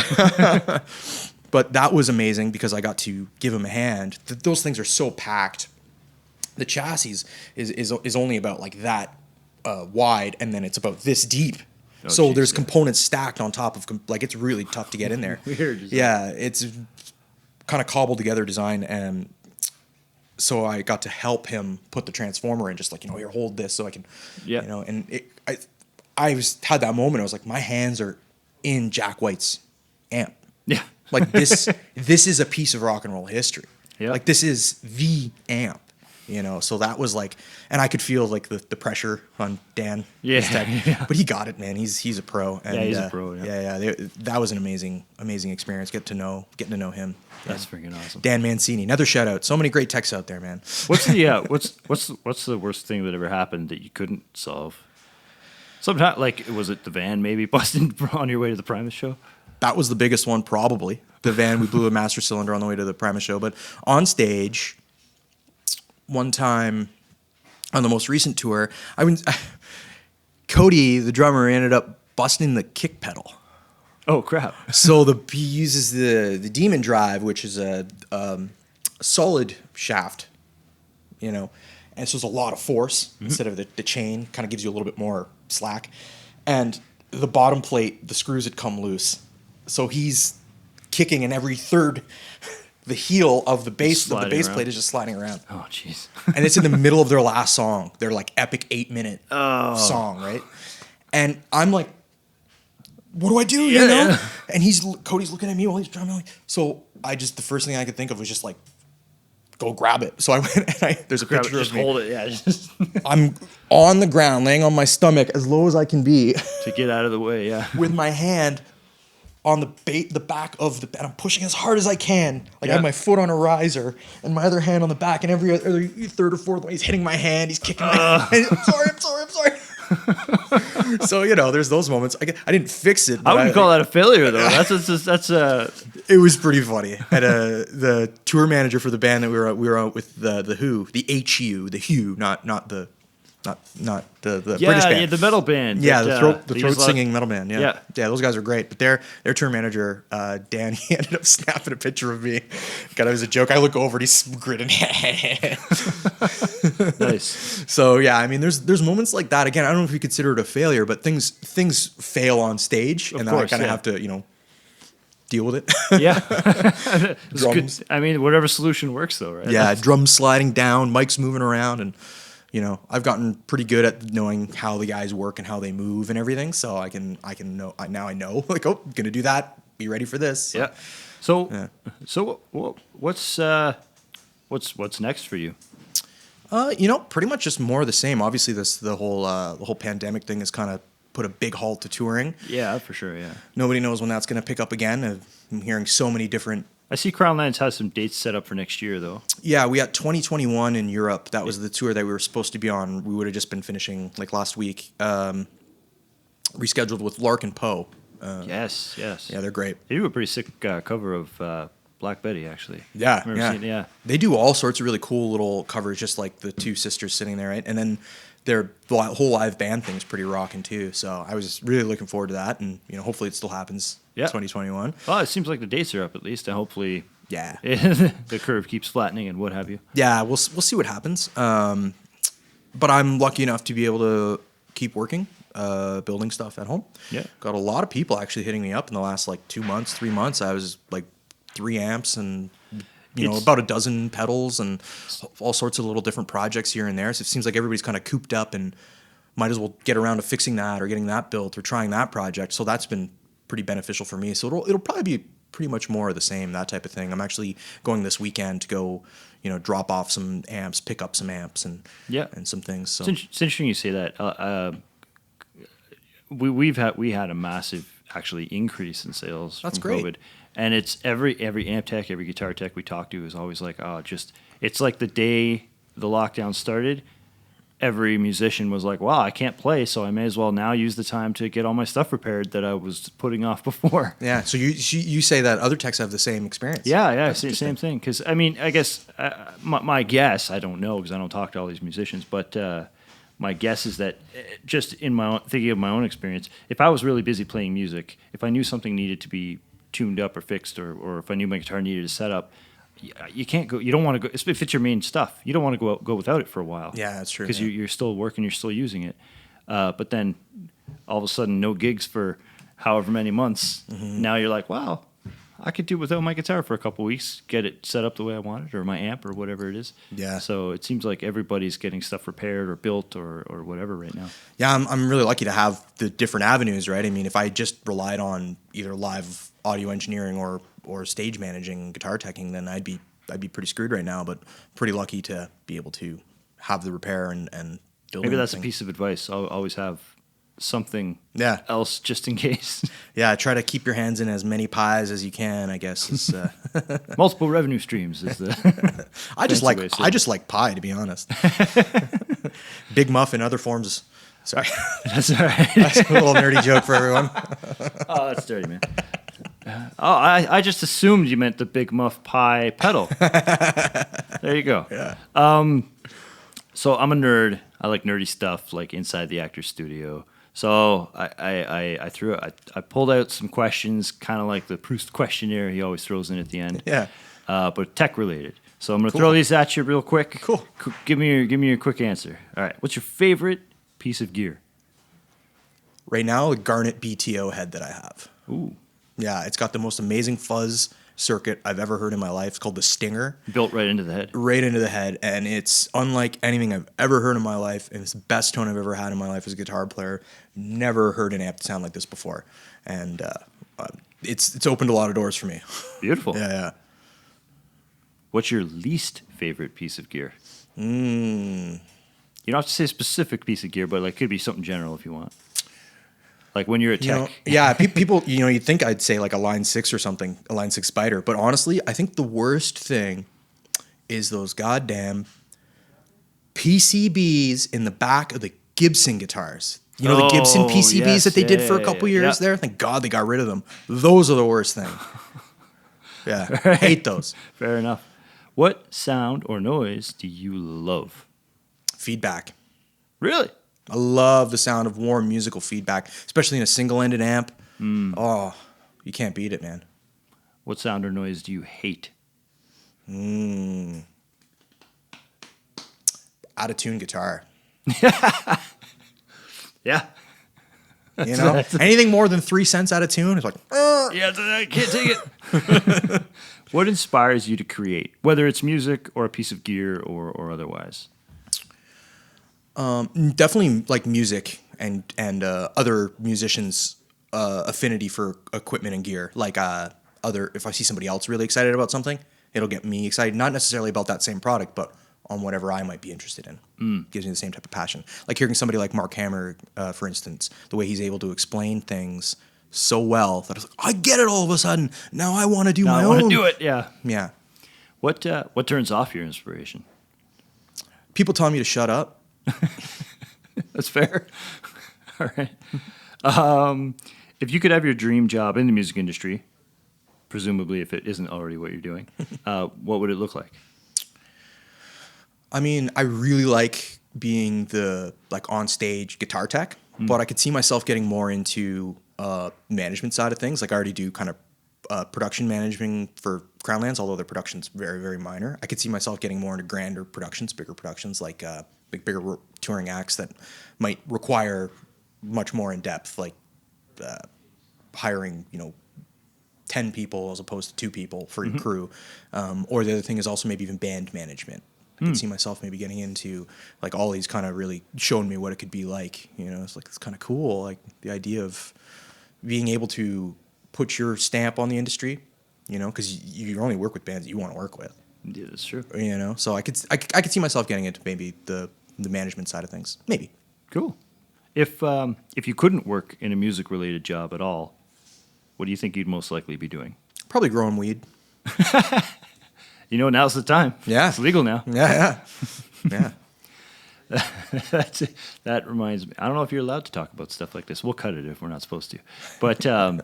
But that was amazing because I got to give him a hand. Those things are so packed. The chassis is only about like that wide, and then it's about this deep. Oh, so geez, there's yeah. components stacked on top of like, it's really tough to get in there. Weird. Yeah, it's kind of cobbled together design, and so I got to help him put the transformer in, just like, here, hold this so I can, and I had that moment. I was like, my hands are in Jack White's amp. Yeah. Like, this is a piece of rock and roll history. Yeah. Like, this is the amp. So that was like, and I could feel like the pressure on Dan. Yeah, his tech. yeah. But he got it, man. He's a pro. And, he's a pro. Yeah. That was an amazing experience. Getting to know him. That's freaking awesome. Dan Mancini, another shout out. So many great techs out there, man. What's the worst thing that ever happened that you couldn't solve? Sometimes, like, was it the van maybe busting on your way to the Primus show? that was the biggest one, probably. The van, we blew a master cylinder on the way to the Primus show. But on stage, one time on the most recent tour, Cody, the drummer, ended up busting the kick pedal. Oh, crap. So he uses the Demon Drive, which is a solid shaft, you know, and so there's a lot of force instead of the chain. Kind of gives you a little bit more slack. And the bottom plate, the screws had come loose. So he's kicking, and every third, the heel of the bass plate is just sliding around. Oh, jeez. And it's in the middle of their last song, their like epic 8-minute song, right? And I'm like, what do I do? You know? Yeah. And Cody's looking at me while he's drumming. So the first thing I could think of was just like, go grab it. So I went and there's a picture of me. Hold it, yeah. I'm on the ground, laying on my stomach as low as I can be. To get out of the way, yeah. With my hand on the back of the bed. I'm pushing as hard as I can. Like I have my foot on a riser and my other hand on the back, and every other third or fourth one, he's hitting my hand, he's kicking my hand. I'm sorry. So, you know, there's those moments. I didn't fix it. I wouldn't call that a failure, though. That's It was pretty funny. And the tour manager for the band that we were out with, the Who, the HU, not the British band. Yeah, the metal band. Yeah, the throat singing metal band. Yeah, those guys are great. But their tour manager, Dan, he ended up snapping a picture of me. God, it was a joke. I look over and he's grinning. Nice. So yeah, I mean, there's moments like that. Again, I don't know if you consider it a failure, but things fail on stage, and then I kind of have to, you know, deal with it. Yeah. Drums. Good. I mean, whatever solution works, though, right? Yeah, drums sliding down, mics moving around, and you know, I've gotten pretty good at knowing how the guys work and how they move and everything. So I can know now. I know, like, oh, gonna do that. Be ready for this. So, yeah. So what's next for you? You know, pretty much just more of the same. Obviously, the whole pandemic thing has kind of put a big halt to touring. Yeah, for sure. Yeah. Nobody knows when that's going to pick up again. I'm hearing so many different. I see Crown Lands has some dates set up for next year, though. Yeah, we got 2021 in Europe. That was the tour that we were supposed to be on. We would have just been finishing like last week. Rescheduled with Lark and Poe. Yes. Yeah, they're great. They do a pretty sick cover of Black Betty, actually. Yeah. They do all sorts of really cool little covers, just like the two sisters sitting there, right? And then their whole live band thing is pretty rocking too. So I was just really looking forward to that, and you know, hopefully it still happens. Yeah. 2021. Well, it seems like the dates are up at least, and hopefully, yeah, the curve keeps flattening and what have you. Yeah, we'll see what happens. But I'm lucky enough to be able to keep working, building stuff at home. Yeah, got a lot of people actually hitting me up in the last like 3 months. I was like 3 amps and about a dozen pedals and all sorts of little different projects here and there. So it seems like everybody's kind of cooped up and might as well get around to fixing that or getting that built or trying that project. So that's been pretty beneficial for me. So it'll probably be pretty much more of the same, that type of thing. I'm actually going this weekend to go, drop off some amps, pick up some amps and some things. So it's interesting you say that. We had a massive actually increase in sales. That's from great. COVID. And it's every amp tech, every guitar tech we talk to is always like, it's like the day the lockdown started, every musician was like, wow, I can't play, so I may as well now use the time to get all my stuff repaired that I was putting off before. Yeah, so you say that other techs have the same experience. Yeah, same thing. Because, I mean, I guess my guess, I don't know because I don't talk to all these musicians, but my guess is that just thinking of my own experience, if I was really busy playing music, if I knew something needed to be tuned up or fixed, or if I knew my guitar needed a setup, you can't go. You don't want to go if it's your main stuff. You don't want to go without it for a while. Yeah, that's true. Because you're still working, you're still using it. But then all of a sudden, no gigs for however many months. Mm-hmm. Now you're like, wow, I could do without my guitar for a couple of weeks, get it set up the way I want it, or my amp, or whatever it is. Yeah. So it seems like everybody's getting stuff repaired or built or whatever right now. Yeah, I'm really lucky to have the different avenues, right? I mean, if I just relied on either live audio engineering or stage managing, guitar teching, then I'd be pretty screwed right now. But pretty lucky to be able to have the repair and build. Maybe that's a piece of advice. I'll always have something else just in case. Yeah, try to keep your hands in as many pies as you can, I guess. Is, multiple revenue streams is the I just like pie, to be honest. Big muffin, other forms. Sorry. That's all right. That's a little nerdy joke for everyone. Oh, that's dirty, man. Oh, I just assumed you meant the Big Muff Pie pedal. There you go. Yeah. So I'm a nerd. I like nerdy stuff, like inside the actor's studio. So I pulled out some questions, kind of like the Proust questionnaire he always throws in at the end. Yeah. But tech related. So I'm gonna Cool. throw these at you real quick. Cool. Give me your quick answer. All right. What's your favorite piece of gear? Right now, a Garnet BTO head that I have. Ooh. Yeah, it's got the most amazing fuzz circuit I've ever heard in my life. It's called the Stinger. Built right into the head. Right into the head, and it's unlike anything I've ever heard in my life, and it's the best tone I've ever had in my life as a guitar player. Never heard an amp sound like this before, and it's opened a lot of doors for me. Beautiful. Yeah. What's your least favorite piece of gear? You don't have to say a specific piece of gear, but like could be something general if you want. Like when you're a tech. People, you'd think I'd say like a Line 6 or something, a Line 6 Spider. But honestly, I think the worst thing is those goddamn PCBs in the back of the Gibson guitars. You know, the Gibson PCBs that they did for a couple years there? Thank God they got rid of them. Those are the worst thing. Yeah, Right. hate those. Fair enough. What sound or noise do you love? Feedback. Really? I love the sound of warm musical feedback, especially in a single-ended amp. Oh, you can't beat it, man. What sound or noise do you hate? Out-of-tune guitar. Yeah. You know, anything more than 3 cents out of tune is like, Yeah, I can't take it. What inspires you to create, whether it's music or a piece of gear or otherwise? definitely like music and other musicians' affinity for equipment and gear. Like if I see somebody else really excited about something, it'll get me excited. Not necessarily about that same product, but on whatever I might be interested in. Gives me the same type of passion. Like hearing somebody like Mark Hammer, for instance, the way he's able to explain things so well that I was like, I get it all of a sudden. Now I want to do my I own. want to do it. Yeah. Yeah. What turns off your inspiration? People telling me to shut up. That's fair. All right. If you could have your dream job in the music industry, presumably if it isn't already what you're doing, what would it look like? I mean, I really like being the on stage guitar tech, but I could see myself getting more into management side of things. Like I already do kind of production management for Crownlands, although their production's very, very minor. I could see myself getting more into grander productions, bigger productions, like bigger touring acts that might require much more in depth, like hiring 10 people as opposed to 2 people for your crew. Or the other thing is also maybe even band management. I could see myself maybe getting into like all these kind of really showing me what it could be like. It's kind of cool. Like the idea of being able to put your stamp on the industry, because you only work with bands that you want to work with. Yeah, that's true. So I could see myself getting into maybe the management side of things. Maybe. Cool. If you couldn't work in a music related job at all, what do you think you'd most likely be doing? Probably growing weed. Now's the time. Yeah. It's legal now. Yeah. That reminds me. I don't know if you're allowed to talk about stuff like this. We'll cut it if we're not supposed to. But I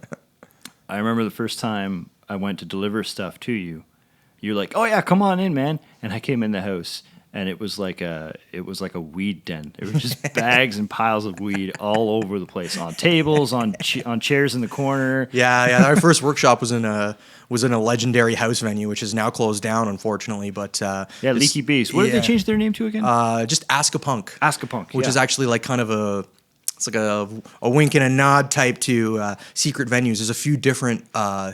remember the first time I went to deliver stuff to you. You're like, "Oh yeah, come on in, man." And I came in the house, and it was like a weed den. There were just bags and piles of weed all over the place, on tables, on chairs in the corner. Yeah. Our first workshop was in a legendary house venue, which is now closed down, unfortunately. But Leaky Beast. What did they change their name to again? Just Ask a Punk. Ask a Punk, which is actually like kind of it's like a wink and a nod type to secret venues. There's a few different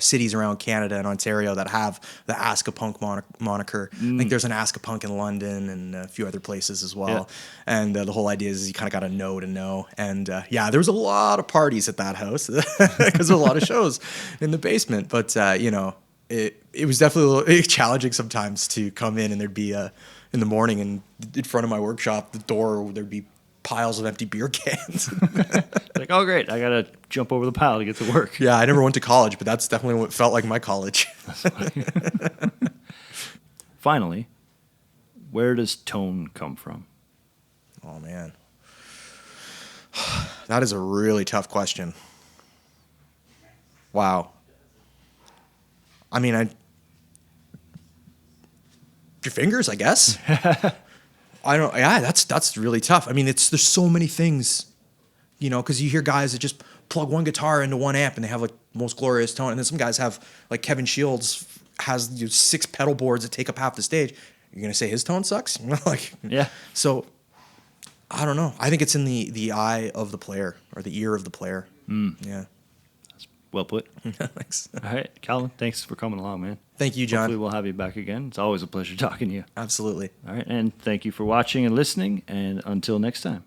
cities around Canada and Ontario that have the Ask a Punk moniker. I think there's an Ask a Punk in London and a few other places as well. Yeah. And the whole idea is you kind of got to know. And there was a lot of parties at that house because a lot of shows in the basement. But it was definitely a little challenging sometimes to come in and there'd be in the morning and in front of my workshop, the door, there'd be piles of empty beer cans. Like, oh great, I gotta jump over the pile to get to work. Yeah, I never went to college, but that's definitely what felt like my college. Finally, where does tone come from? Oh man, that is a really tough question. Wow. I mean, your fingers, I guess. I don't. Yeah, that's really tough. I mean, there's so many things, because you hear guys that just plug one guitar into one amp and they have like the most glorious tone, and then some guys have like Kevin Shields has 6 pedal boards that take up half the stage. You're gonna say his tone sucks? Like, Yeah. So I don't know. I think it's in the eye of the player or the ear of the player. Yeah. Well put. Thanks. All right, Colin, thanks for coming along, man. Thank you, John. Hopefully we'll have you back again. It's always a pleasure talking to you. Absolutely. All right, and thank you for watching and listening, and until next time.